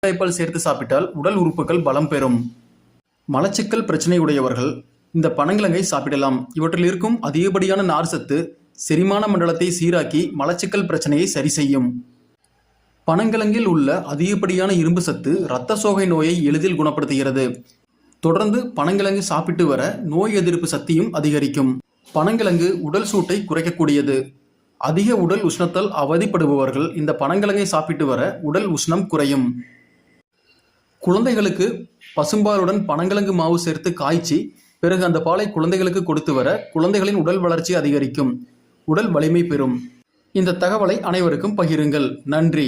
தேங்காய்பால் சேர்த்து சாப்பிட்டால் உடல் உறுப்புகள் பலம் பெறும். மலச்சிக்கல் பிரச்சனை உடையவர்கள் இந்த பனங்கிழங்கை சாப்பிடலாம். இவற்றில் இருக்கும் அதிகப்படியான நார் சத்து செரிமான மண்டலத்தை சீராக்கி மலச்சிக்கல் பிரச்சனையை சரி செய்யும். பனங்கிழங்கில் உள்ள அதிகப்படியான இரும்பு சத்து இரத்த சோகை நோயை எளிதில் குணப்படுத்துகிறது. தொடர்ந்து பனங்கிழங்கு சாப்பிட்டு வர நோய் எதிர்ப்பு சக்தியும் அதிகரிக்கும். பனங்கிழங்கு உடல் சூட்டை குறைக்கக்கூடியது. அதிக உடல் உஷ்ணத்தால் அவதிப்படுபவர்கள் இந்த பனங்கிழங்கை சாப்பிட்டு வர உடல் உஷ்ணம் குறையும். குழந்தைகளுக்கு பசும்பாலுடன் பனங்கிழங்கு மாவு சேர்த்து காய்ச்சி பிறகு அந்த பாலை குழந்தைகளுக்கு கொடுத்து வர குழந்தைகளின் உடல் வளர்ச்சி அதிகரிக்கும், உடல் வலிமை பெறும். இந்த தகவலை அனைவருக்கும் பகிருங்கள். நன்றி.